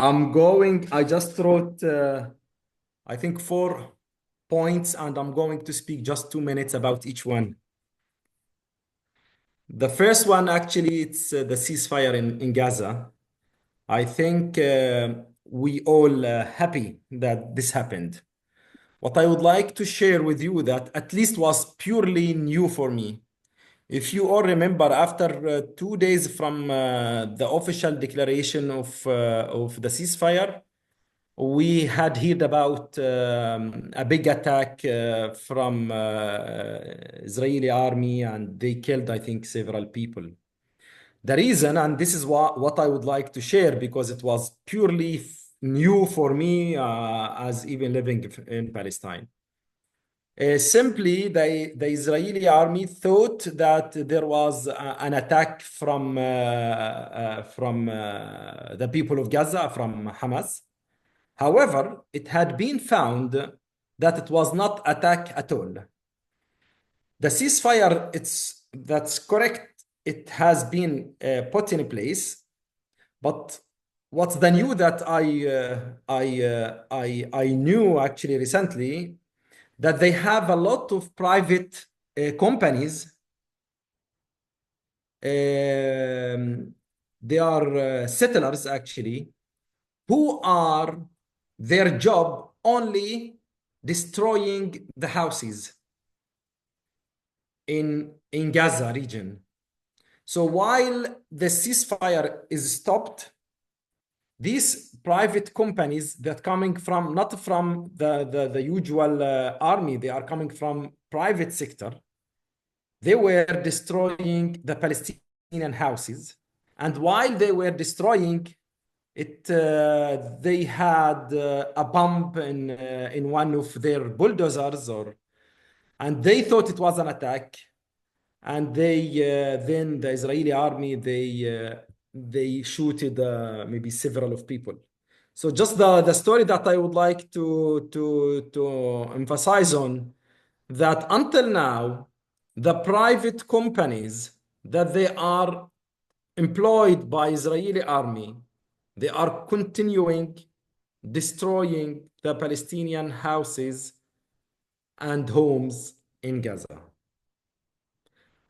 I just wrote, I think 4 points, and I'm going to speak just 2 minutes about each one. The first one, actually, it's the ceasefire in Gaza. I think we all happy that this happened. What I would like to share with you that at least was purely new for me. If you all remember, after 2 days from the official declaration of the ceasefire, we had heard about a big attack from Israeli army, and they killed, I think, several people. The reason, and this is what I would like to share because it was purely new for me as even living in Palestine. Simply, the Israeli army thought that there was an attack from the people of Gaza, from Hamas. However, it had been found that it was not attack at all. The ceasefire, that's correct. It has been put in place, but what's the new that I knew actually recently, that they have a lot of private companies. They are settlers actually, who are their job only destroying the houses in Gaza region. So while the ceasefire is stopped, these private companies that coming from not from the usual army, they are coming from private sector. They were destroying the Palestinian houses, and while they were destroying it, they had a bump in one of their bulldozers, and they thought it was an attack. And then the Israeli army they shooted maybe several of people. So just the story that I would like to emphasize on, that until now the private companies that they are employed by Israeli army, they are continuing destroying the Palestinian houses and homes in Gaza,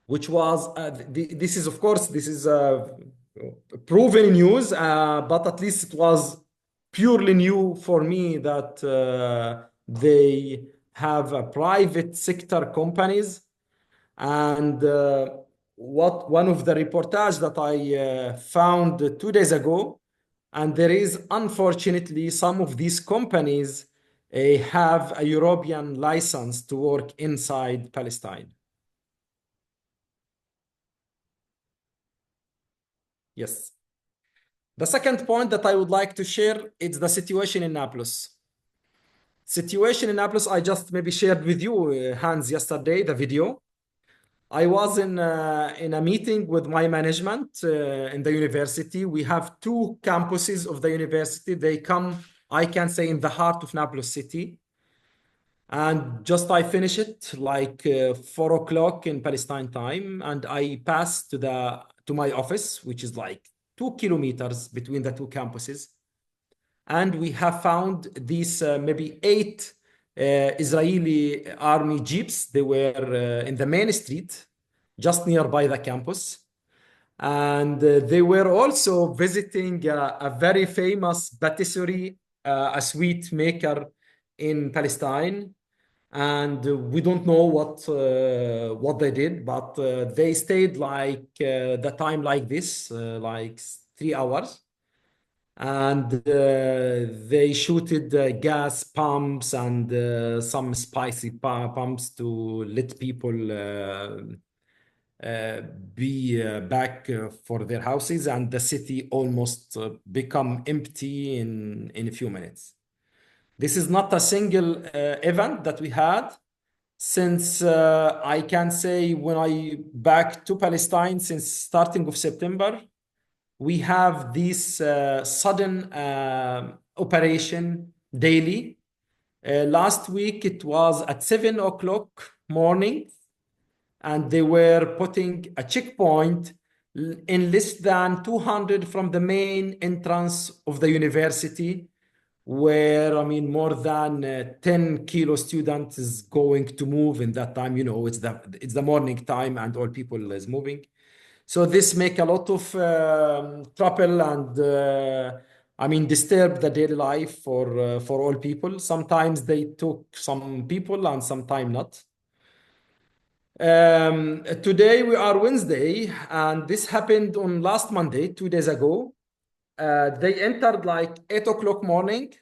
which was this is, of course, this is proven news, but at least it was purely new for me that they have private sector companies. And what one of the reportage that I found 2 days ago, and there is unfortunately some of these companies have a European license to work inside Palestine. Yes. The second point that I would like to share is the situation in Nablus. Situation in Nablus, I just maybe shared with you, Hans, yesterday, the video. I was in a meeting with my management in the university. We have two campuses of the university. They come, I can say, in the heart of Nablus city. And just I finish it like 4 o'clock in Palestine time, and I pass to my office, which is like 2 kilometers between the two campuses. And we have found these maybe 8 Israeli army jeeps. They were in the main street, just nearby the campus. And they were also visiting a very famous patisserie, a sweet maker in Palestine. And we don't know what they did, but they stayed like the time like this, like 3 hours. And they shooted gas pumps and some spicy pumps to let people be back for their houses, and the city almost become empty in a few minutes. This is not a single event that we had since I can say when I back to Palestine since starting of September. We have this sudden operation daily. Last week it was at 7 o'clock morning, and they were putting a checkpoint in less than 200 from the main entrance of the university, where I mean more than 10 kilo students is going to move in that time. You know, it's the morning time and all people is moving. So this make a lot of trouble and I mean disturb the daily life for all people. Sometimes they took some people and sometimes not. Today we are Wednesday, and this happened on last Monday, 2 days ago. They entered like 8 o'clock morning,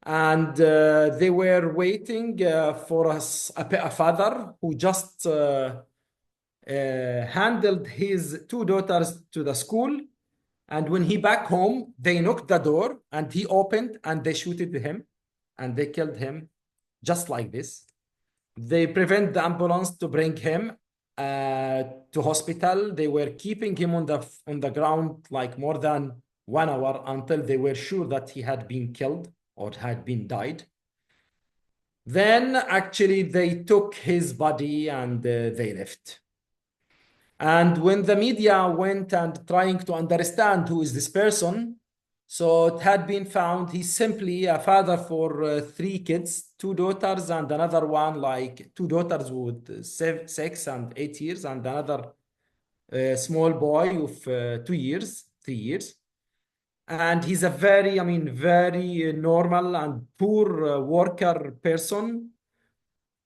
and they were waiting for us, a father who just handled his two daughters to the school. And when he back home, they knocked the door and he opened and they shooted him and they killed him just like this. They prevent the ambulance to bring him to hospital. They were keeping him on the ground like more than 1 hour until they were sure that he had been killed or had been died. Then actually they took his body and they left. And when the media went and trying to understand who is this person, so it had been found he's simply a father for three kids, two daughters and another one, like two daughters with 6 and 8 years, and another small boy of 2 years, 3 years. And he's a very, I mean, very normal and poor worker person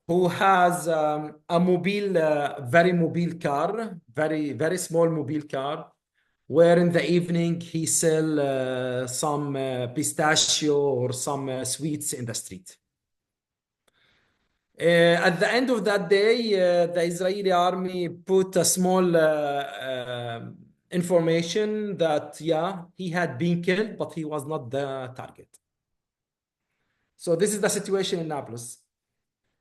who has a mobile, very mobile car, very small mobile car, where in the evening he sell some pistachio or some sweets in the street. At the end of that day, the Israeli army put a small information that, yeah, he had been killed, but he was not the target. So this is the situation in Nablus.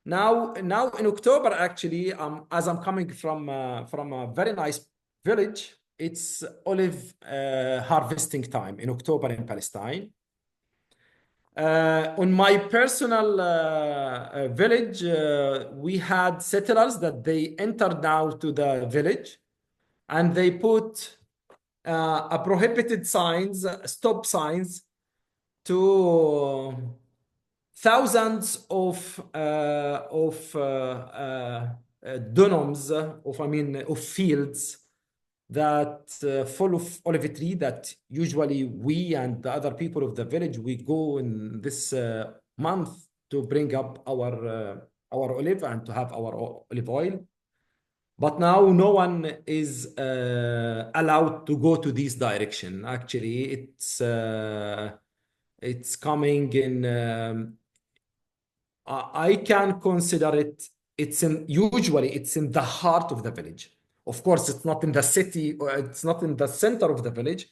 Now in October, actually, as I'm coming from a very nice village, it's olive harvesting time in October in Palestine. On my personal village, we had settlers that they entered now to the village, and they put a prohibited signs, stop signs, to thousands of dunums of fields that full of olive tree that usually we and the other people of the village we go in this month to bring up our olive and to have our olive oil. But now no one is allowed to go to this direction. Actually, it's coming in. I can consider it. Usually it's in the heart of the village. Of course, it's not in the city or it's not in the center of the village,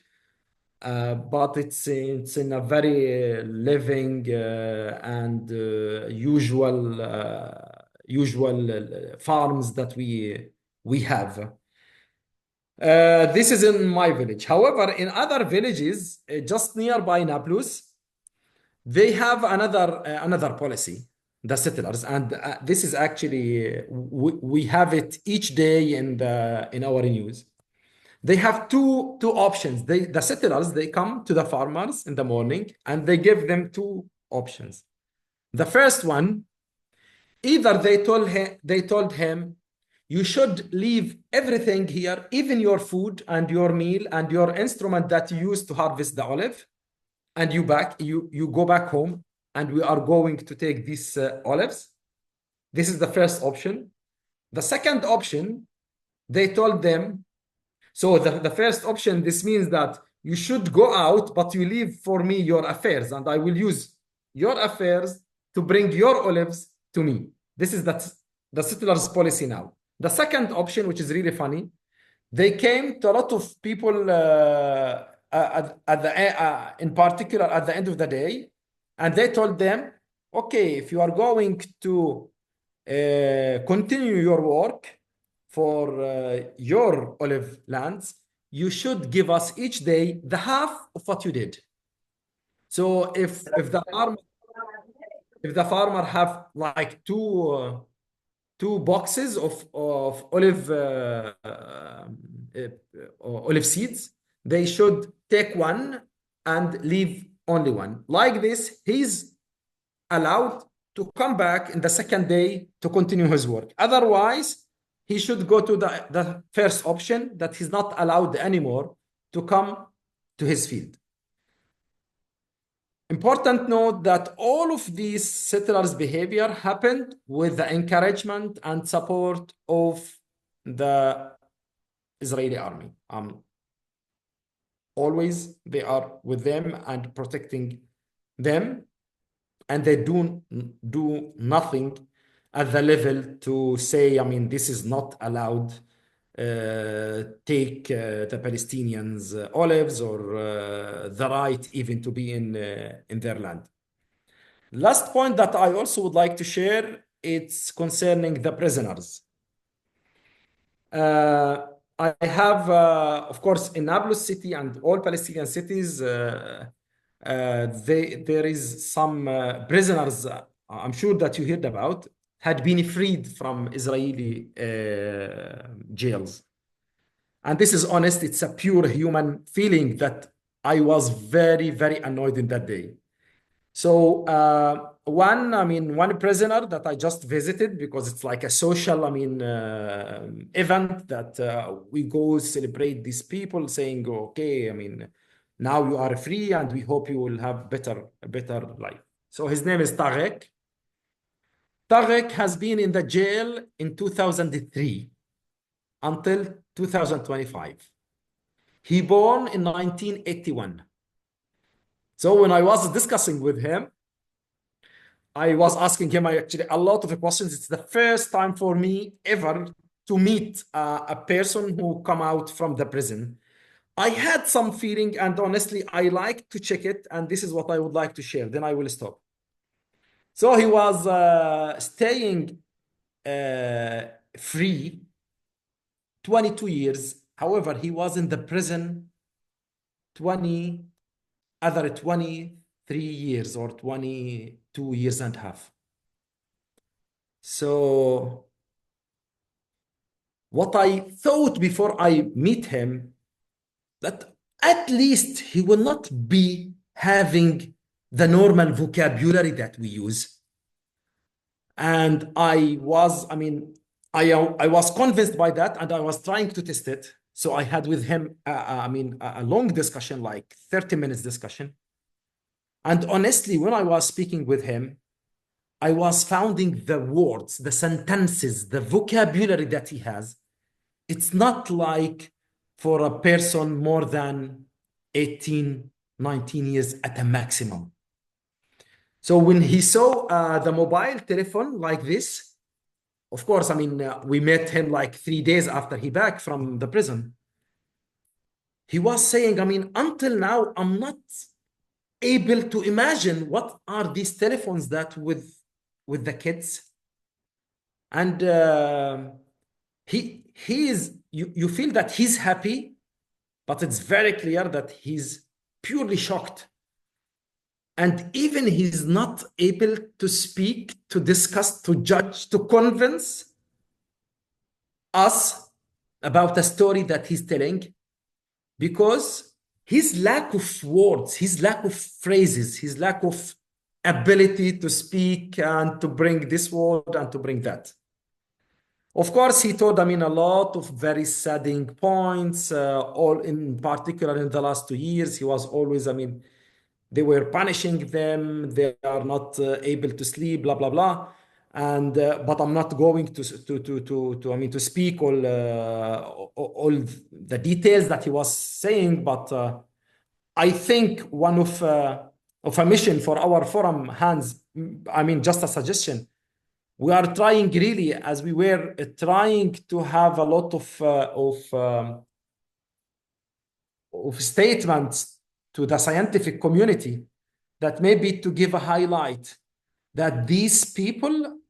but it's in a very living and usual farms that we have. This is in my village. However, in other villages, just nearby Nablus, they have another policy, the settlers, and this is actually we have it each day in our news. They have two options. The settlers, they come to the farmers in the morning and they give them two options. The first one, either they told him, you should leave everything here, even your food and your meal and your instrument that you use to harvest the olive, and you go back home, and we are going to take these olives. This is the first option. The second option, they told them, so the first option, this means that you should go out, but you leave for me your affairs, and I will use your affairs to bring your olives to me. This is the settlers' policy now. The second option, which is really funny, they came to a lot of people in particular at the end of the day, and they told them, okay, if you are going to continue your work for your olive lands, you should give us each day the half of what you did. So if the farmer have like two two boxes of olive seeds. They should take one and leave only one. Like this, he's allowed to come back in the second day to continue his work. Otherwise, he should go to the first option, that he's not allowed anymore to come to his field. Important note that all of these settlers' behavior happened with the encouragement and support of the Israeli army. Always they are with them and protecting them, and they do nothing at the level to say, I mean, this is not allowed. Take the Palestinians' olives or the right even to be in their land. Last point that I also would like to share, it's concerning the prisoners. I have, of course, in Nablus city and all Palestinian cities, there is some prisoners, I'm sure that you heard about, had been freed from Israeli jails. And this is honest, it's a pure human feeling that I was very, very annoyed in that day. So one prisoner that I just visited, because it's like a social, event that we go celebrate these people, saying, okay, now you are free and we hope you will have a better life. So his name is Tarek. Tarek has been in the jail in 2003 until 2025. He born in 1981. So when I was discussing with him, I was asking him actually a lot of questions. It's the first time for me ever to meet a person who come out from the prison. I had some feeling, and honestly, I like to check it, and this is what I would like to share. Then I will stop. So he was staying free 22 years. However, he was in the prison 23 years or 22 years and a half. So what I thought before I meet him, that at least he will not be having the normal vocabulary that we use. And I was convinced by that, and I was trying to test it. So I had with him, a long discussion, like 30 minutes discussion. And honestly, when I was speaking with him, I was finding the words, the sentences, the vocabulary that he has. It's not like for a person more than 18, 19 years at a maximum. So when he saw the mobile telephone like this, of course, we met him like 3 days after he back from the prison. He was saying, until now, I'm not able to imagine what are these telephones that with the kids. And he is, you feel that he's happy, but it's very clear that he's purely shocked. And even he's not able to speak, to discuss, to judge, to convince us about the story that he's telling, because his lack of words, his lack of phrases, his lack of ability to speak and to bring this word and to bring that. Of course, he told, a lot of very saddening points, all in particular in the last 2 years. He was always, they were punishing them. They are not able to sleep, blah, blah, blah. And, but I'm not going to speak all the details that he was saying, but I think one of a mission for our forum hands, just a suggestion. We are trying really, as we were trying to have a lot of statements to the scientific community, that maybe to give a highlight that these people,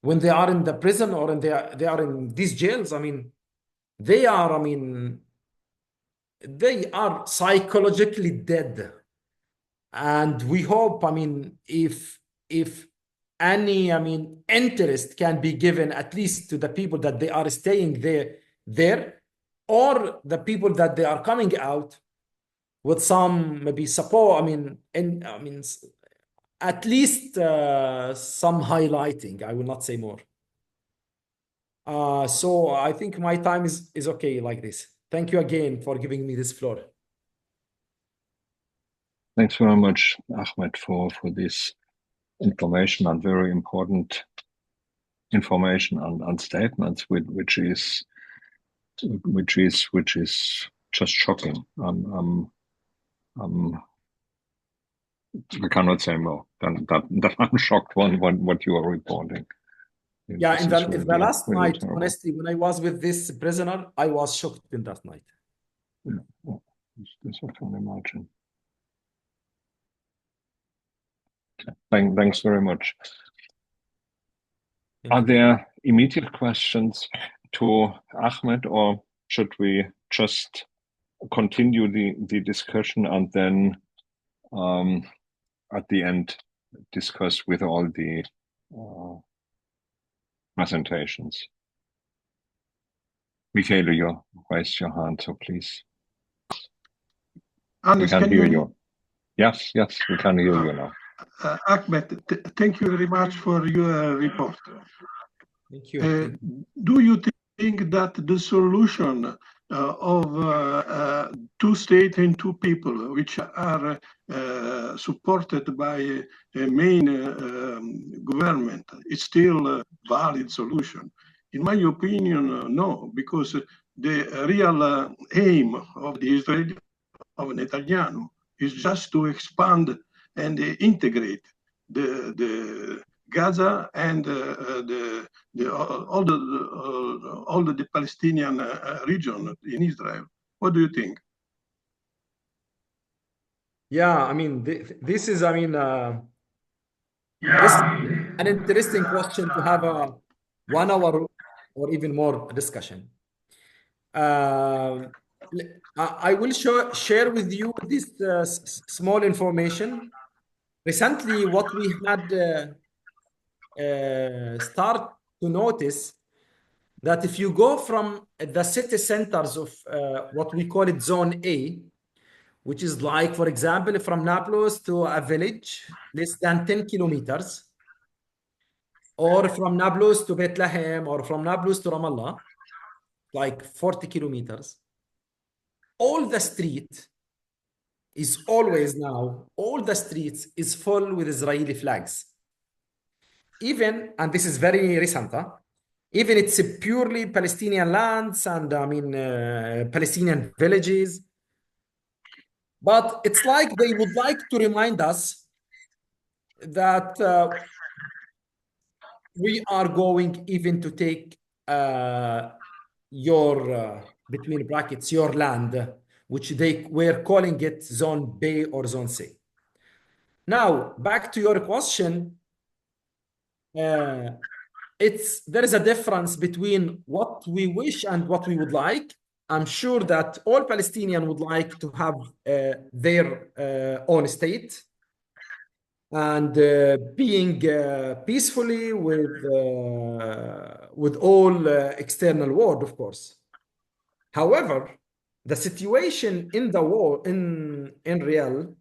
when they are in the prison or they are in these jails, they are psychologically dead. And we hope, if any, I mean, interest can be given at least to the people that they are staying there, or the people that they are coming out with some maybe support. I mean, at least some highlighting. I will not say more. So I think my time is okay like this. Thank you again for giving me this floor. Thanks very much, Ahmed, for this information and very important information and statements, which is just shocking. I cannot say more than that. I'm shocked on what you are reporting. Yeah, in the last really night, terrible. honestly, when I was with this prisoner, I was shocked in that night. Yeah, this I can imagine. Okay. Thanks very much. Are there immediate questions to Ahmed, or should we just continue the discussion and then at the end discuss with all the presentations? Michaela, you raised your hand, so please. Hannes, we can hear you. Yes, we can hear you now. Ahmed, thank you very much for your report. Thank you. Do you think that the solution of 2 states and 2 people, which are supported by a main government, is still a valid solution? In my opinion, no, because the real aim of the Israeli, of Netanyahu, is just to expand and integrate the Gaza and all the Palestinian region in Israel. What do you think? Yeah, I mean, this is, I mean, this is an interesting question to have a 1 hour or even more discussion. I will share with you this small information. Recently, what we had start to notice that if you go from the city centers of what we call it Zone A, which is like, for example, from Nablus to a village less than 10 kilometers, or from Nablus to Bethlehem, or from Nablus to Ramallah, like 40 kilometers, all the street is always now, all the streets is full with Israeli flags. Even, and this is very recent, even it's purely Palestinian lands and I mean Palestinian villages. But it's like they would like to remind us that we are going even to take your, between brackets, your land, which they were calling it Zone B or Zone C. Now, back to your question, there is a difference between what we wish and what we would like. I'm sure that all Palestinians would like to have their own state and being peacefully with all external world, of course. However, the situation in the war in real,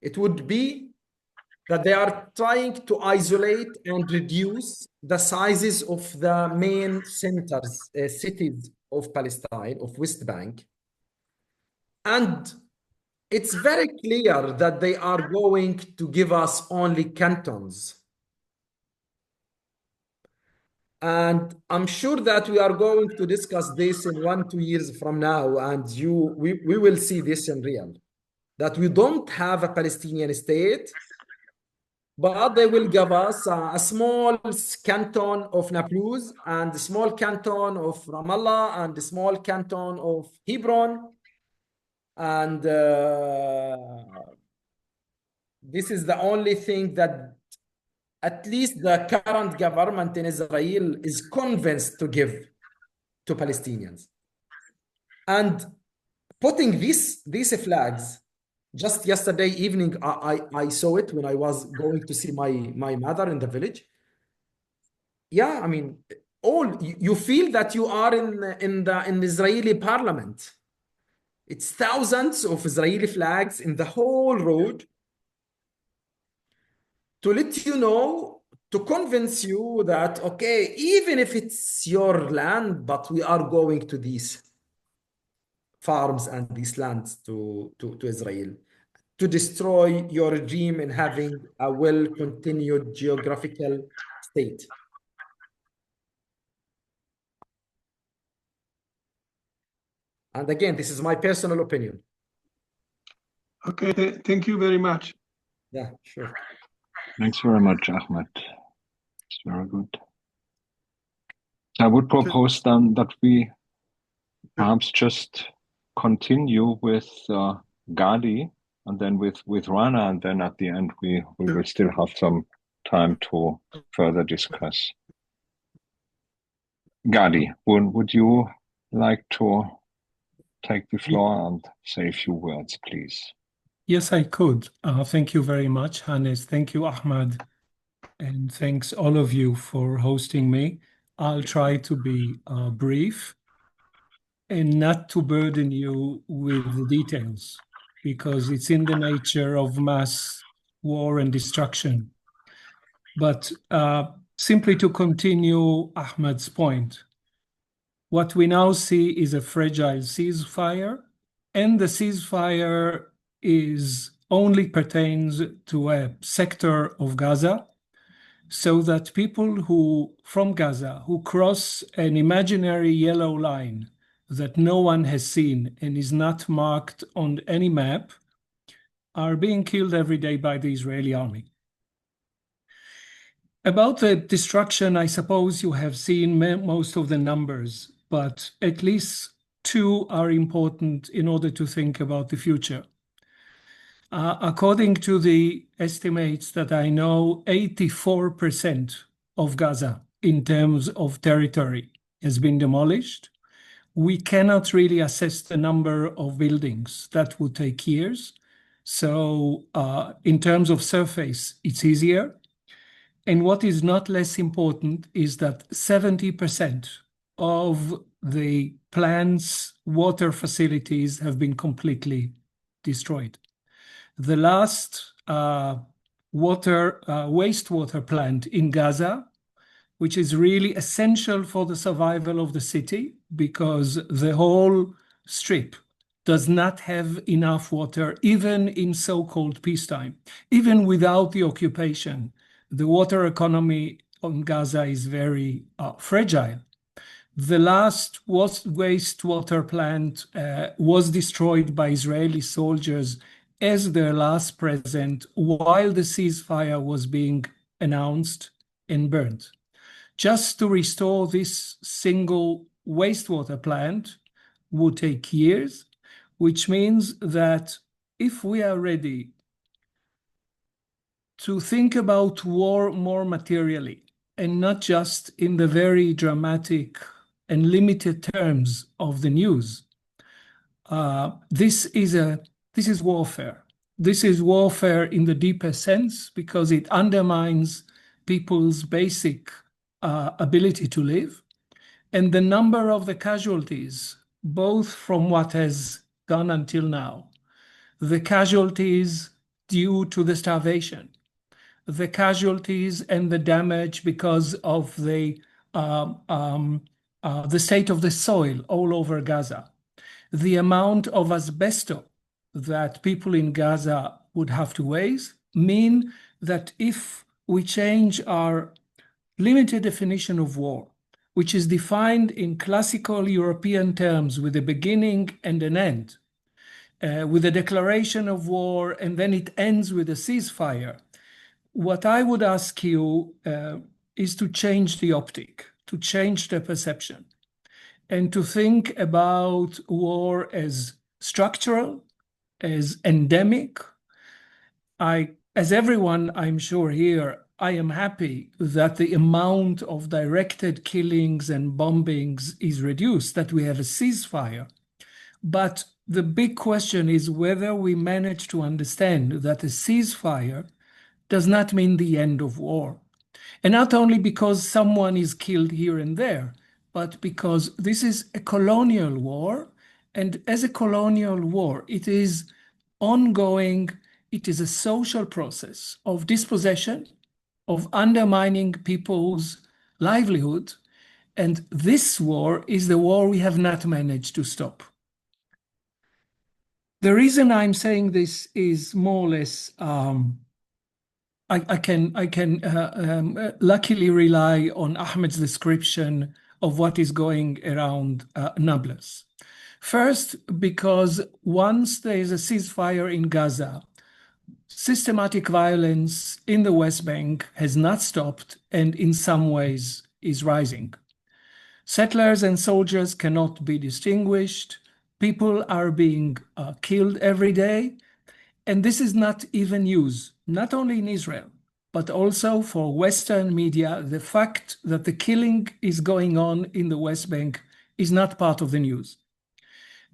it would be that they are trying to isolate and reduce the sizes of the main centers, cities of Palestine, of West Bank. And it's very clear that they are going to give us only cantons. And I'm sure that we are going to discuss this in 1-2 years from now, and we will see this in real, that we don't have a Palestinian state, but they will give us a small canton of Nablus and a small canton of Ramallah and a small canton of Hebron. And this is the only thing that at least the current government in Israel is convinced to give to Palestinians. And putting these flags Just yesterday evening, I saw it when I was going to see my mother in the village. Yeah, I mean, you feel that you are in the Israeli parliament. It's thousands of Israeli flags in the whole road to let you know, to convince you that, okay, even if it's your land, but we are going to these farms and these lands to Israel to destroy your regime and having a well-continued geographical state. And again, this is my personal opinion. Okay, thank you very much. Yeah, sure. Thanks very much, Ahmed. It's very good. I would propose then that we perhaps just continue with Gadi and then with Rana, and then at the end we will still have some time to further discuss. Gadi, would you like to take the floor and say a few words, please? Yes, I could. Thank you very much, Hannes. Thank you, Ahmed. And thanks all of you for hosting me. I'll try to be brief and not to burden you with the details, because it's in the nature of mass war and destruction. But simply to continue Ahmed's point, what we now see is a fragile ceasefire, and the ceasefire only pertains to a sector of Gaza, so that people from Gaza who cross an imaginary yellow line that no one has seen and is not marked on any map are being killed every day by the Israeli army. About the destruction, I suppose you have seen most of the numbers, but at least two are important in order to think about the future. According to the estimates that I know, 84% of Gaza in terms of territory has been demolished. We cannot really assess the number of buildings. That would take years. So in terms of surface, it's easier. And what is not less important is that 70% of the plant's water facilities have been completely destroyed. The last wastewater plant in Gaza, which is really essential for the survival of the city, because the whole strip does not have enough water, even in so-called peacetime. Even without the occupation, the water economy on Gaza is very fragile. The last wastewater plant was destroyed by Israeli soldiers as their last present while the ceasefire was being announced and burned. Just to restore this single wastewater plant would take years, which means that if we are ready to think about war more materially and not just in the very dramatic and limited terms of the news, this is warfare. This is warfare in the deepest sense, because it undermines people's basic ability to live. And the number of the casualties, both from what has gone until now, the casualties due to the starvation, the casualties and the damage because of the state of the soil all over Gaza, the amount of asbestos that people in Gaza would have to waste, mean that if we change our limited definition of war, which is defined in classical European terms with a beginning and an end, with a declaration of war, and then it ends with a ceasefire, what I would ask you is to change the optic, to change the perception, and to think about war as structural, as endemic. As everyone, I'm sure here, I am happy that the amount of directed killings and bombings is reduced, that we have a ceasefire. But the big question is whether we manage to understand that a ceasefire does not mean the end of war. And not only because someone is killed here and there, but because this is a colonial war. And as a colonial war, it is ongoing. It is a social process of dispossession, of undermining people's livelihood. And this war is the war we have not managed to stop. The reason I'm saying this is more or less, I can luckily rely on Ahmed's description of what is going around Nablus. First, because once there is a ceasefire in Gaza, systematic violence in the West Bank has not stopped and in some ways is rising. Settlers and soldiers cannot be distinguished. People are being killed every day. And this is not even news, not only in Israel, but also for Western media. The fact that the killing is going on in the West Bank is not part of the news.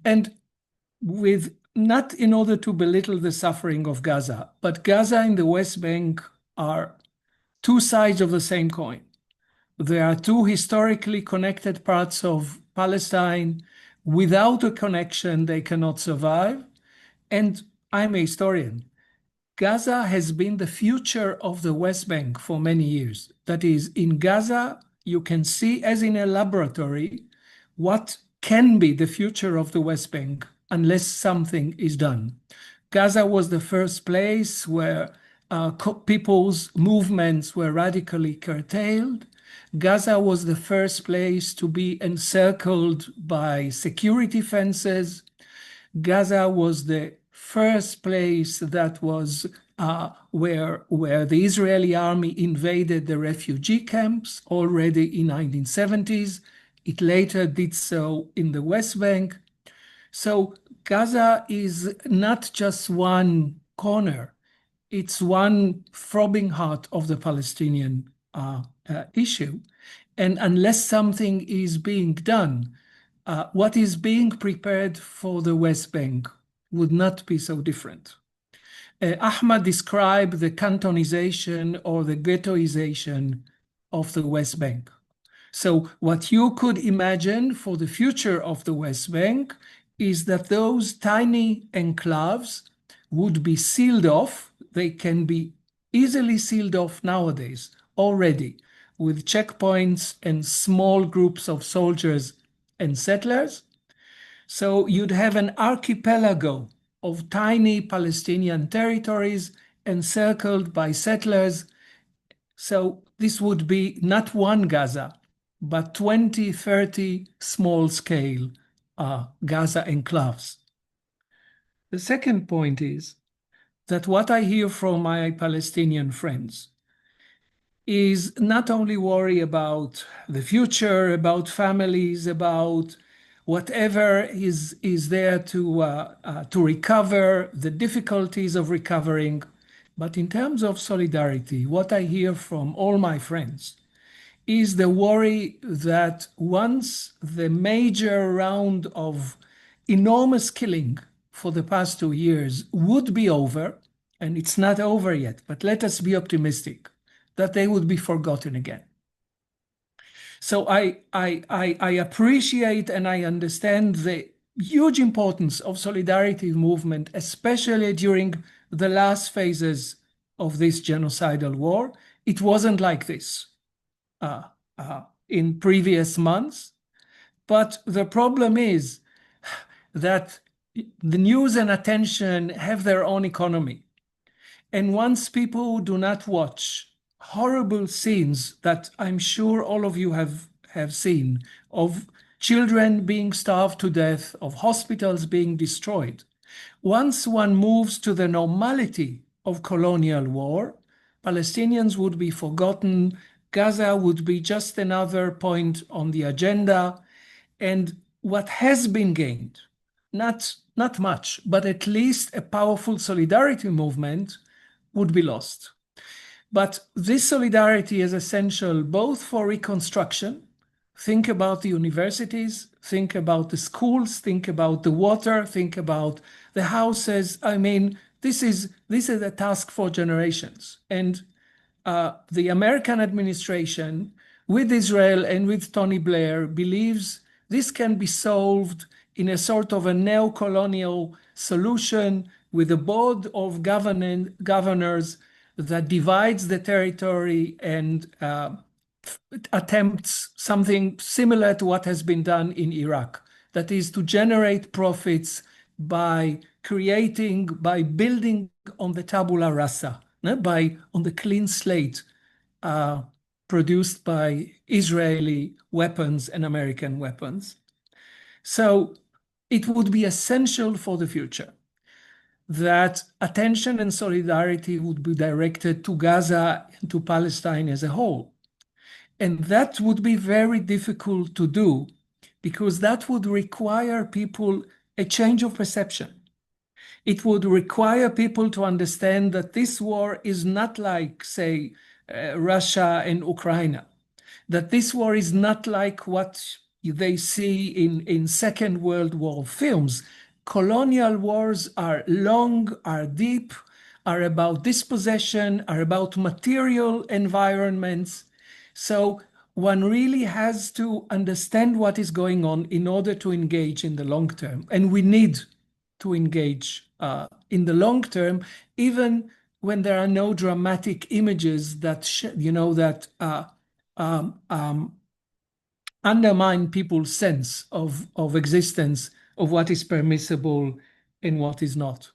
And with not in order to belittle the suffering of Gaza, but Gaza and the West Bank are two sides of the same coin. There are two historically connected parts of Palestine. Without a connection, they cannot survive. And I'm a historian. Gaza has been the future of the West Bank for many years. That is, in Gaza, you can see, as in a laboratory, what can be the future of the West Bank unless something is done. Gaza was the first place where people's movements were radically curtailed. Gaza was the first place to be encircled by security fences. Gaza was the first place that was where the Israeli army invaded the refugee camps already in 1970s. It later did so in the West Bank. So Gaza is not just one corner. It's one throbbing heart of the Palestinian issue. And unless something is being done, what is being prepared for the West Bank would not be so different. Ahmed described the cantonization or the ghettoization of the West Bank. So what you could imagine for the future of the West Bank is that those tiny enclaves would be sealed off. They can be easily sealed off nowadays already with checkpoints and small groups of soldiers and settlers. So you'd have an archipelago of tiny Palestinian territories encircled by settlers. So this would be not one Gaza, but 20, 30 small-scale Gaza enclaves. The second point is that what I hear from my Palestinian friends is not only worry about the future, about families, about whatever is there to recover, the difficulties of recovering, but in terms of solidarity, what I hear from all my friends is the worry that once the major round of enormous killing for the past 2 years would be over, and it's not over yet, but let us be optimistic, that they would be forgotten again. So I appreciate and I understand the huge importance of solidarity movement, especially during the last phases of this genocidal war. It wasn't like this in previous months, but the problem is that the news and attention have their own economy. And once people do not watch horrible scenes that I'm sure all of you have seen, of children being starved to death, of hospitals being destroyed, once one moves to the normality of colonial war, Palestinians would be forgotten, Gaza would be just another point on the agenda, and what has been gained, not much, but at least a powerful solidarity movement, would be lost. But this solidarity is essential both for reconstruction, Think about the universities, think about the schools, think about the water, think about the houses. I mean, this is a task for generations. And the American administration with Israel and with Tony Blair believes this can be solved in a sort of a neo-colonial solution with a board of governors that divides the territory and attempts something similar to what has been done in Iraq. That is to generate profits by building on the tabula rasa, on the clean slate produced by Israeli weapons and American weapons. So it would be essential for the future that attention and solidarity would be directed to Gaza and to Palestine as a whole. And that would be very difficult to do because that would require people a change of perception. It would require people to understand that this war is not like, say, Russia and Ukraine, that this war is not like what they see in Second World War films. Colonial wars are long, are deep, are about dispossession, are about material environments. So one really has to understand what is going on in order to engage in the long term. And we need to engage in the long term, even when there are no dramatic images that undermine people's sense of existence, of what is permissible and what is not.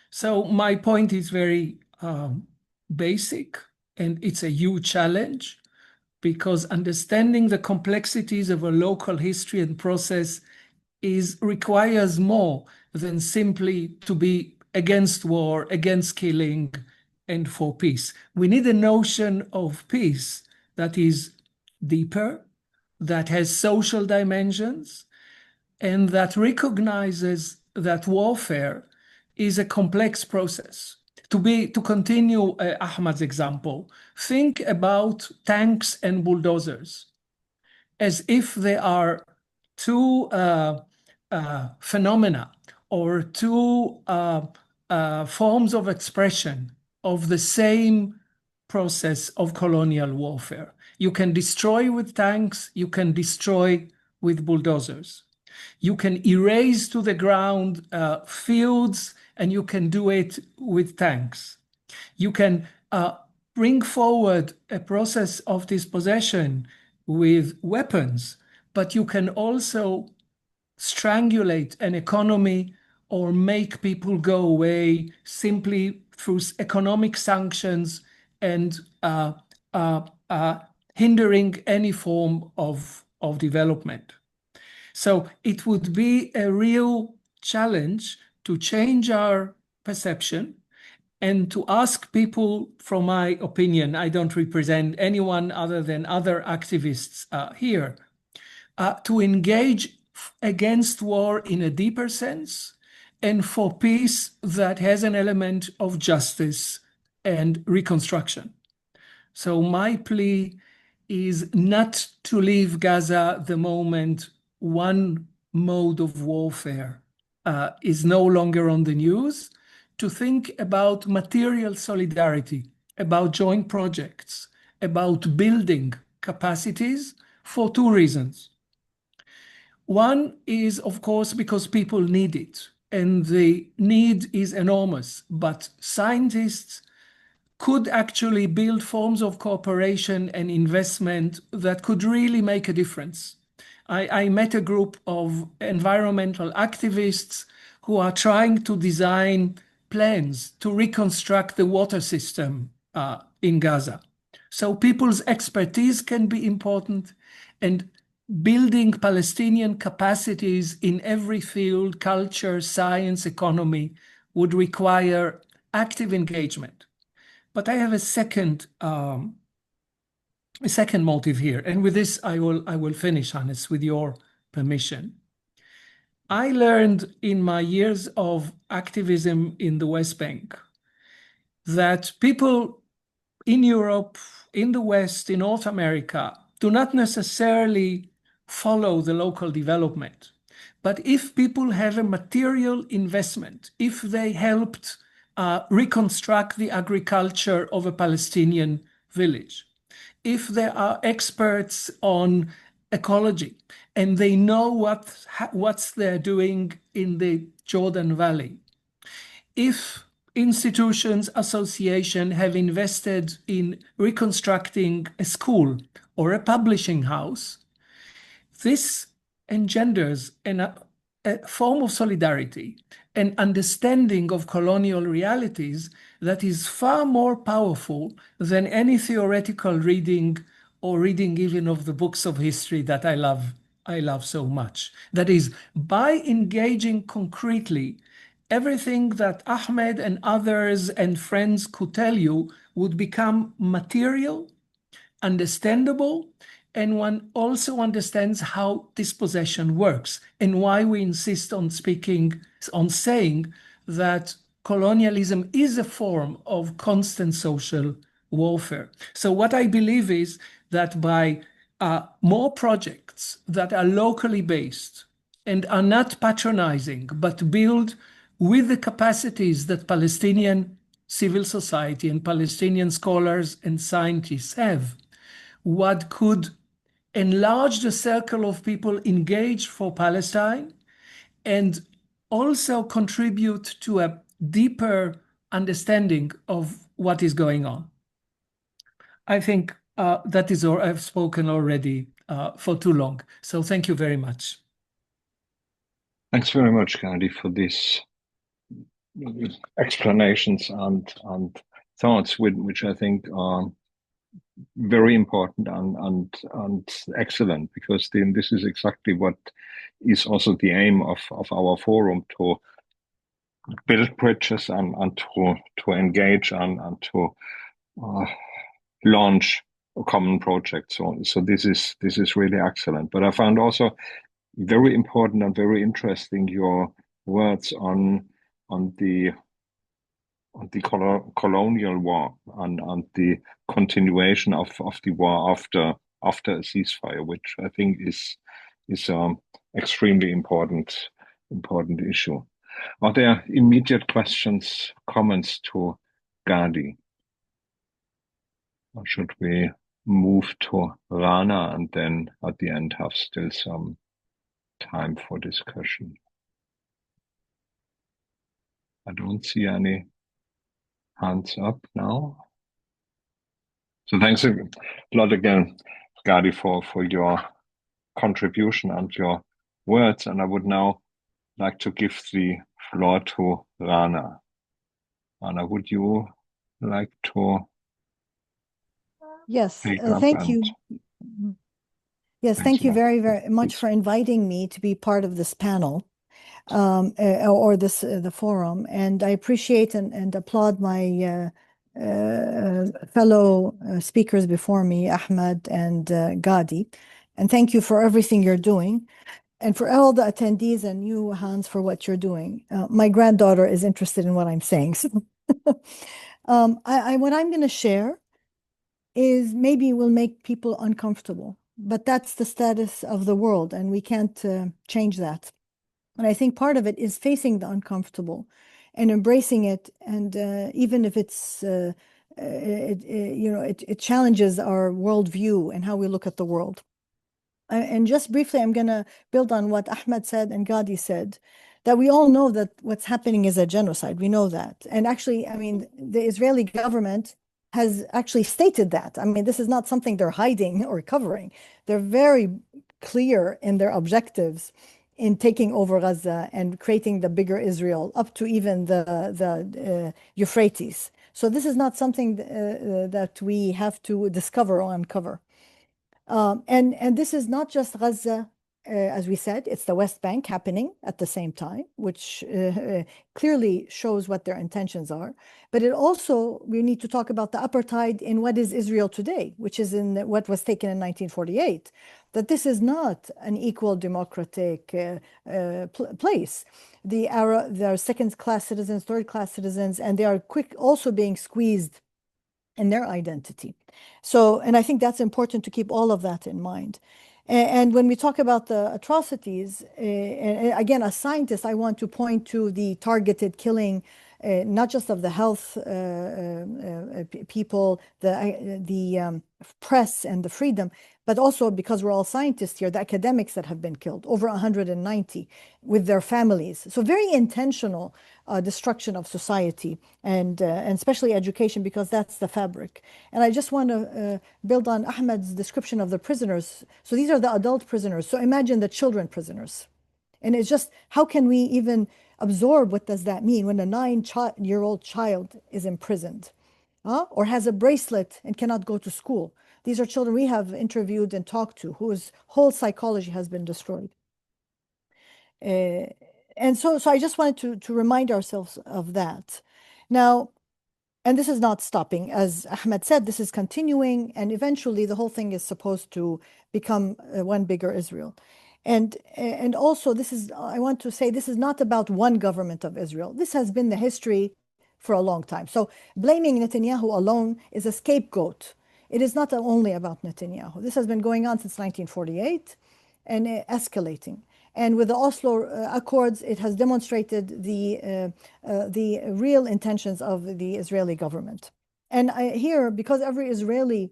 So my point is very basic, and it's a huge challenge because understanding the complexities of a local history and process requires more than simply to be against war, against killing, and for peace. We need a notion of peace that is deeper, that has social dimensions, and that recognizes that warfare is a complex process. To continue Ahmed's example, think about tanks and bulldozers as if they are two phenomena or two forms of expression of the same process of colonial warfare. You can destroy with tanks, you can destroy with bulldozers. You can erase to the ground fields, and you can do it with tanks. You can bring forward a process of dispossession with weapons, but you can also strangulate an economy or make people go away simply through economic sanctions and hindering any form of development. So it would be a real challenge to change our perception and to ask people, from my opinion, I don't represent anyone other than other activists here, to engage against war in a deeper sense and for peace that has an element of justice and reconstruction. So my plea is not to leave Gaza the moment one mode of warfare is no longer on the news, to think about material solidarity, about joint projects, about building capacities for two reasons. One is, of course, because people need it, and the need is enormous, but scientists could actually build forms of cooperation and investment that could really make a difference. I met a group of environmental activists who are trying to design plans to reconstruct the water system in Gaza. So people's expertise can be important, and building Palestinian capacities in every field, culture, science, economy, would require active engagement. But I have a second motive here, and with this I will finish, Hannes, with your permission. I learned in my years of activism in the West Bank that people in Europe, in the West, in North America, do not necessarily follow the local development. But if people have a material investment, if they helped reconstruct the agriculture of a Palestinian village, if there are experts on ecology and they know what they're doing in the Jordan Valley, if institutions, associations have invested in reconstructing a school or a publishing house, this engenders a form of solidarity, an understanding of colonial realities that is far more powerful than any theoretical reading or reading even of the books of history that I love so much. That is, by engaging concretely, everything that Ahmed and others and friends could tell you would become material, understandable, and one also understands how dispossession works and why we insist on saying that colonialism is a form of constant social warfare. So what I believe is that by more projects that are locally based and are not patronizing, but build with the capacities that Palestinian civil society and Palestinian scholars and scientists have, what could enlarge the circle of people engaged for Palestine and also contribute to a deeper understanding of what is going on. I think that is all. I've spoken already for too long. So thank you very much. Thanks very much, Gadi, for these explanations and thoughts, which I think are very important and excellent, because then this is exactly what is also the aim of our forum, to build bridges and to engage and to launch a common project. So this is really excellent. But I found also very important and very interesting your words on the colonial war and the continuation of the war after a ceasefire, which I think is extremely important issue. Are there immediate questions, comments to Gadi? Or should we move to Rana and then at the end have still some time for discussion? I don't see any hands up now. So thanks a lot again, Gadi, for your contribution and your words. And I would now like to give the floor to Rana. Rana, would you like to? Yes, thank you. Yes, thank you very, very much for inviting me to be part of this panel or the forum. And I appreciate and applaud my fellow speakers before me, Ahmed and Gadi. And thank you for everything you're doing. And for all the attendees and you, Hans, for what you're doing. My granddaughter is interested in what I'm saying. So what I'm going to share is maybe will make people uncomfortable, but that's the status of the world and we can't change that. And I think part of it is facing the uncomfortable and embracing it. And even if it's, it challenges our worldview and how we look at the world. And just briefly, I'm going to build on what Ahmed said and Gadi said, that we all know that what's happening is a genocide. We know that. And actually, I mean, the Israeli government has actually stated that. I mean, this is not something they're hiding or covering. They're very clear in their objectives in taking over Gaza and creating the bigger Israel up to even the Euphrates. So this is not something that we have to discover or uncover. And this is not just Gaza, as we said, it's the West Bank happening at the same time, which clearly shows what their intentions are. But it also, we need to talk about the apartheid in what is Israel today, which is in what was taken in 1948, that this is not an equal democratic place. There are second-class citizens, third-class citizens, and they are also being squeezed and their identity. So, and I think that's important to keep all of that in mind. And when we talk about the atrocities, and again, as scientist, I want to point to the targeted killing, not just of the health people, the press and the freedom, but also because we're all scientists here, the academics that have been killed, over 190 with their families. So very intentional destruction of society and especially education, because that's the fabric. And I just want to build on Ahmed's description of the prisoners. So these are the adult prisoners. So imagine the children prisoners. And it's just, how can we even absorb what does that mean when a 9-year-old child is imprisoned, or has a bracelet and cannot go to school? These are children we have interviewed and talked to whose whole psychology has been destroyed. And so I just wanted to remind ourselves of that. Now, and this is not stopping. As Ahmed said, this is continuing, and eventually the whole thing is supposed to become one bigger Israel. And also, I want to say, this is not about one government of Israel. This has been the history for a long time. So blaming Netanyahu alone is a scapegoat. It is not only about Netanyahu. This has been going on since 1948 and escalating. And with the Oslo Accords, it has demonstrated the real intentions of the Israeli government. And here, because every Israeli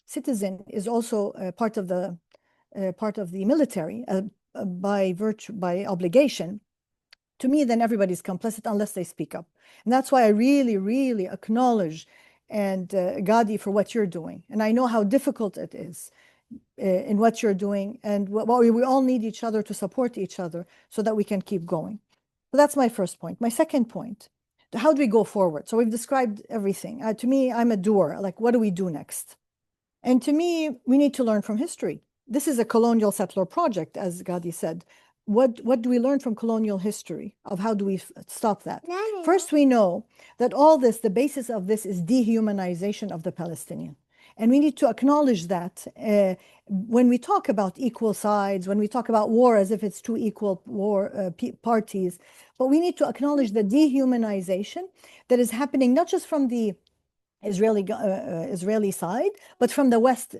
citizen is also part of the military by obligation, to me, then everybody's complicit unless they speak up. And that's why I really, really acknowledge Gadi for what you're doing. And I know how difficult it is in what you're doing, and we all need each other to support each other so that we can keep going. So that's my first point. My second point, how do we go forward? So we've described everything. To me, I'm a doer. Like, what do we do next? And to me, we need to learn from history. This is a colonial settler project, as Gadi said. What do we learn from colonial history? Of how do we stop that? First, we know that all this, the basis of this is dehumanization of the Palestinian. And we need to acknowledge that when we talk about equal sides, when we talk about war as if it's two equal parties, but we need to acknowledge the dehumanization that is happening not just from the Israeli side, but from the West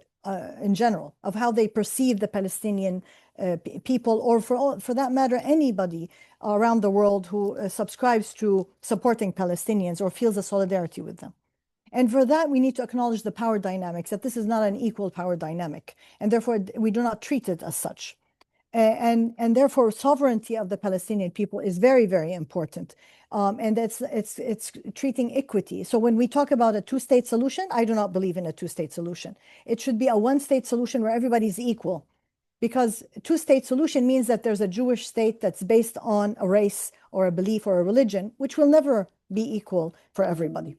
in general, of how they perceive the Palestinian people, or for that matter, anybody around the world who subscribes to supporting Palestinians or feels a solidarity with them. And for that, we need to acknowledge the power dynamics, that this is not an equal power dynamic, and therefore we do not treat it as such. And therefore, sovereignty of the Palestinian people is very, very important. And it's treating equity. So when we talk about a two-state solution, I do not believe in a two-state solution. It should be a one-state solution where everybody's equal. Because a two-state solution means that there's a Jewish state that's based on a race or a belief or a religion, which will never be equal for everybody.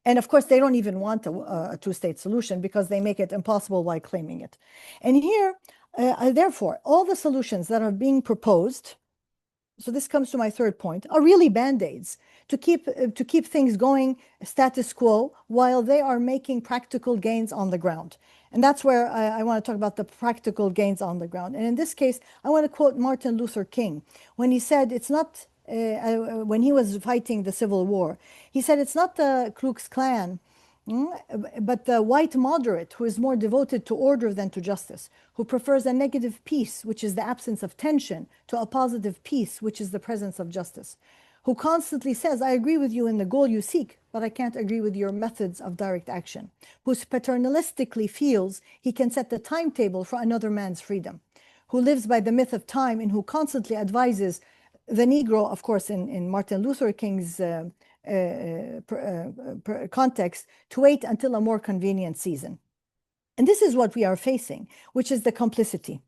And of course, they don't even want a two-state solution because they make it impossible by claiming it. And here, therefore, all the solutions that are being proposed, so this comes to my third point, are really band-aids to keep things going status quo while they are making practical gains on the ground. And that's where I want to talk about the practical gains on the ground. And in this case, I want to quote Martin Luther King when he said, it's not, when he was fighting the Civil War, he said, it's not the Ku Klux Klan, but the white moderate who is more devoted to order than to justice, who prefers a negative peace, which is the absence of tension, to a positive peace, which is the presence of justice, who constantly says, I agree with you in the goal you seek, but I can't agree with your methods of direct action, who paternalistically feels he can set the timetable for another man's freedom, who lives by the myth of time, and who constantly advises the Negro, of course, in Martin Luther King's context, to wait until a more convenient season. And this is what we are facing, which is the complicity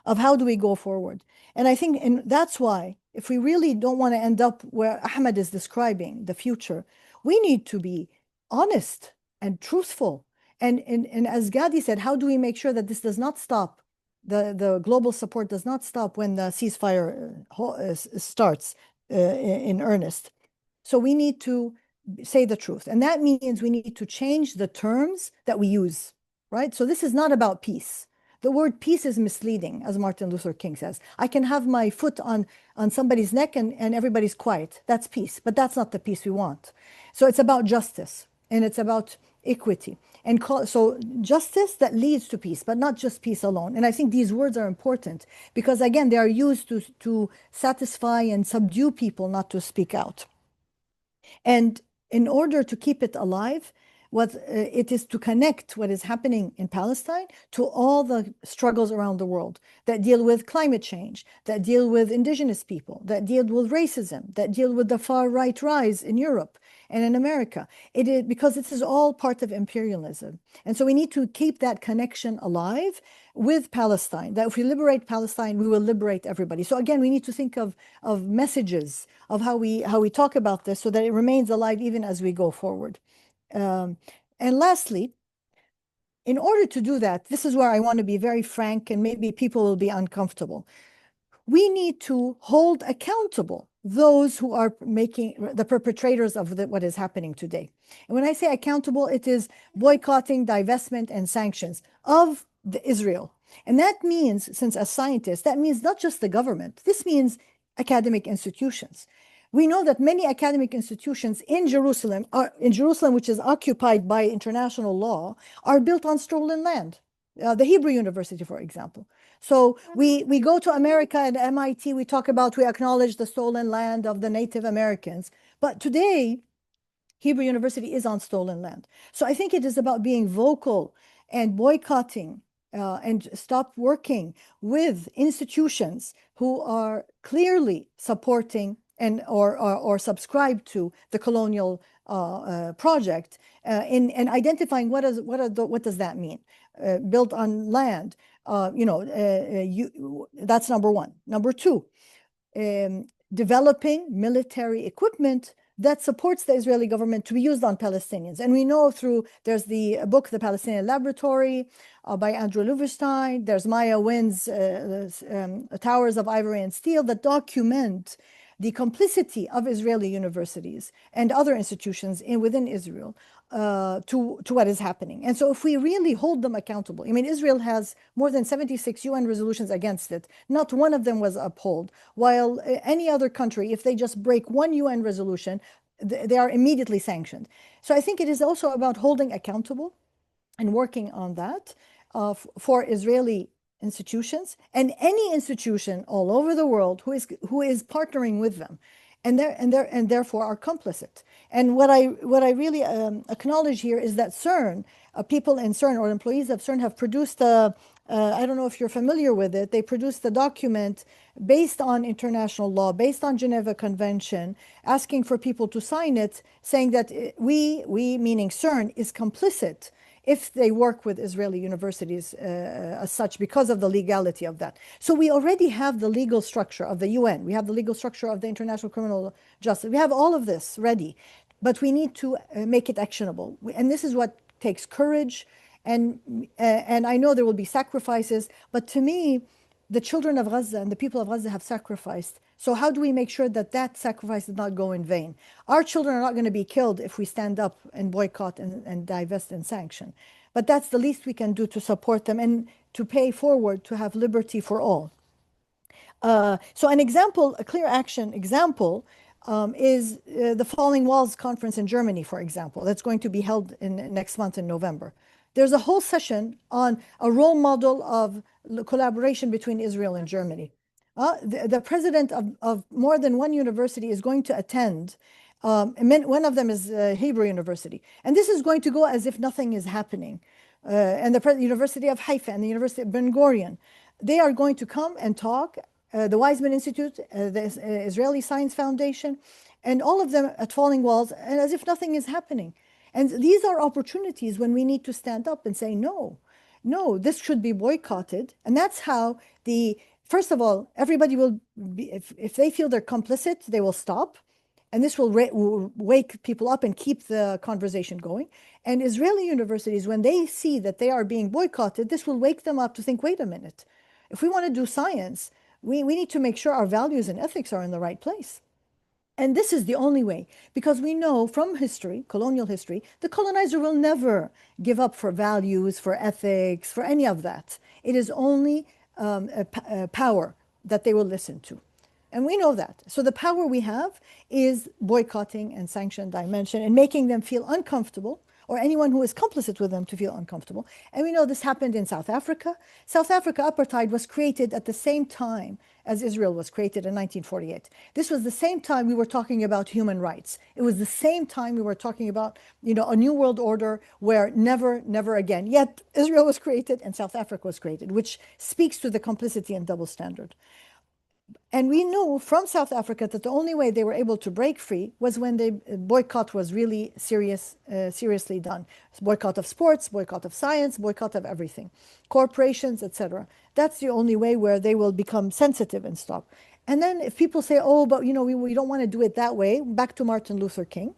of how do we go forward. And I think, and that's why, if we really don't want to end up where Ahmed is describing the future, we need to be honest and truthful. And as Gadi said, how do we make sure that this does not stop? The global support does not stop when the ceasefire starts in earnest. So we need to say the truth. And that means we need to change the terms that we use, right? So this is not about peace. The word peace is misleading, as Martin Luther King says. I can have my foot on somebody's neck and everybody's quiet. That's peace, but that's not the peace we want. So it's about justice. and it's about equity. And so justice that leads to peace, but not just peace alone. And I think these words are important because, again, they are used to satisfy and subdue people not to speak out. And in order to keep it alive, it is to connect what is happening in Palestine to all the struggles around the world that deal with climate change, that deal with indigenous people, that deal with racism, that deal with the far right rise in Europe and in America. It is because this is all part of imperialism. And so we need to keep that connection alive with Palestine, that if we liberate Palestine, we will liberate everybody. So again, we need to think of messages of how we talk about this so that it remains alive even as we go forward. And lastly, in order to do that, this is where I want to be very frank, and maybe people will be uncomfortable. We need to hold accountable those who are making the perpetrators of what is happening today. And when I say accountable, it is boycotting, divestment, and sanctions of Israel. And that means, since as scientists, that means not just the government. This means academic institutions. We know that many academic institutions in Jerusalem, which is occupied by international law, are built on stolen land. The Hebrew University, for example. So we go to America and MIT, we acknowledge the stolen land of the Native Americans. But today, Hebrew University is on stolen land. So I think it is about being vocal and boycotting and stop working with institutions who are clearly supporting and or subscribe to the colonial project in identifying what does that mean? Built on land, that's number one. Number two, developing military equipment that supports the Israeli government to be used on Palestinians. And we know there's the book, The Palestinian Laboratory by Andrew Loewenstein. There's Maya Wynn's Towers of Ivory and Steel that document the complicity of Israeli universities and other institutions within Israel to what is happening. And so if we really hold them accountable, I mean, Israel has more than 76 UN resolutions against it. Not one of them was upheld, while any other country, if they just break one UN resolution, they are immediately sanctioned. So I think it is also about holding accountable and working on that for Israeli institutions and any institution all over the world who is partnering with them, and therefore are complicit. And what I really acknowledge here is that CERN, people in CERN or employees of CERN have produced I don't know if you're familiar with it. They produced a document based on international law, based on Geneva Convention, asking for people to sign it, saying that we meaning CERN, is complicit if they work with Israeli universities as such because of the legality of that. So we already have the legal structure of the UN. We have the legal structure of the International Criminal Justice. We have all of this ready, but we need to make it actionable. And this is what takes courage. And I know there will be sacrifices, but to me, the children of Gaza and the people of Gaza have sacrificed. So how do we make sure that that sacrifice does not go in vain? Our children are not going to be killed if we stand up and boycott and divest and sanction. But that's the least we can do to support them and to pay forward to have liberty for all. So an example, a clear action example, is the Falling Walls Conference in Germany, for example, that's going to be held next month in November. There's a whole session on a role model of collaboration between Israel and Germany. The president of more than one university is going to attend. One of them is Hebrew University. And this is going to go as if nothing is happening. And the University of Haifa and the University of Ben Gurion, they are going to come and talk. The Weizmann Institute, the Israeli Science Foundation, and all of them at Falling Walls, and as if nothing is happening. And these are opportunities when we need to stand up and say, no, this should be boycotted. And that's how first of all, everybody will be, if they feel they're complicit, they will stop. And this will wake people up and keep the conversation going. And Israeli universities, when they see that they are being boycotted, this will wake them up to think, wait a minute, if we want to do science, we need to make sure our values and ethics are in the right place. And this is the only way, because we know from history, colonial history, the colonizer will never give up for values, for ethics, for any of that. It is only power that they will listen to. And we know that. So the power we have is boycotting and sanction dimension and making them feel uncomfortable, or anyone who is complicit with them to feel uncomfortable. And we know this happened in South Africa. South Africa, apartheid was created at the same time as Israel was created in 1948. This was the same time we were talking about human rights. It was the same time we were talking about, a new world order where never, never again. Yet Israel was created and South Africa was created, which speaks to the complicity and double standard. And we knew from South Africa that the only way they were able to break free was when the boycott was really seriously done. Boycott of sports, boycott of science, boycott of everything, corporations, etc. That's the only way where they will become sensitive and stop. And then if people say, oh, but we don't want to do it that way, back to Martin Luther King.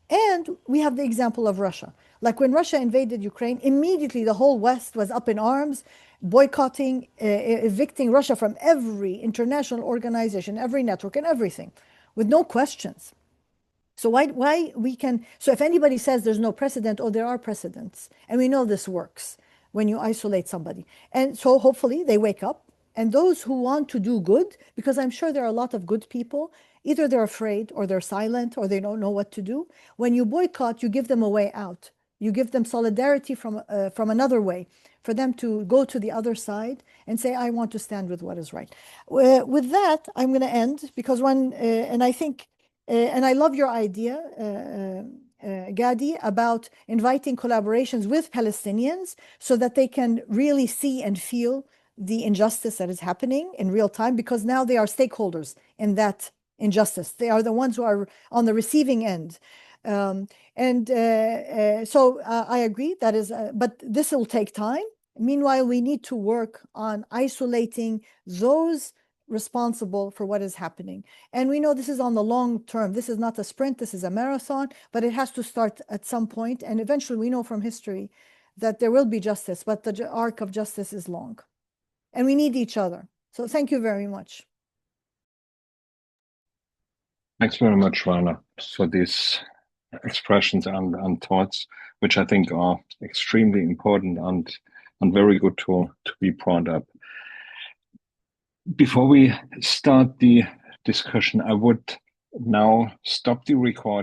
And we have the example of Russia. Like when Russia invaded Ukraine, immediately the whole West was up in arms, boycotting, evicting Russia from every international organization, every network and everything, with no questions. So so if anybody says there's no precedent, there are precedents. And we know this works when you isolate somebody. And so hopefully they wake up. And those who want to do good, because I'm sure there are a lot of good people, either they're afraid or they're silent or they don't know what to do. When you boycott, you give them a way out. You give them solidarity from another way for them to go to the other side and say, I want to stand with what is right. With that, I'm going to end because and I think, and I love your idea, Gadi, about inviting collaborations with Palestinians so that they can really see and feel the injustice that is happening in real time, because now they are stakeholders in that injustice. They are the ones who are on the receiving end. So I agree that is, but this will take time. Meanwhile, we need to work on isolating those responsible for what is happening. And we know this is on the long term. This is not a sprint, this is a marathon, but it has to start at some point. And eventually we know from history that there will be justice, but the arc of justice is long. And we need each other. So thank you very much. Thanks very much, Rana, for these expressions and thoughts, which I think are extremely important and very good to be brought up. Before we start the discussion, I would now stop the recording.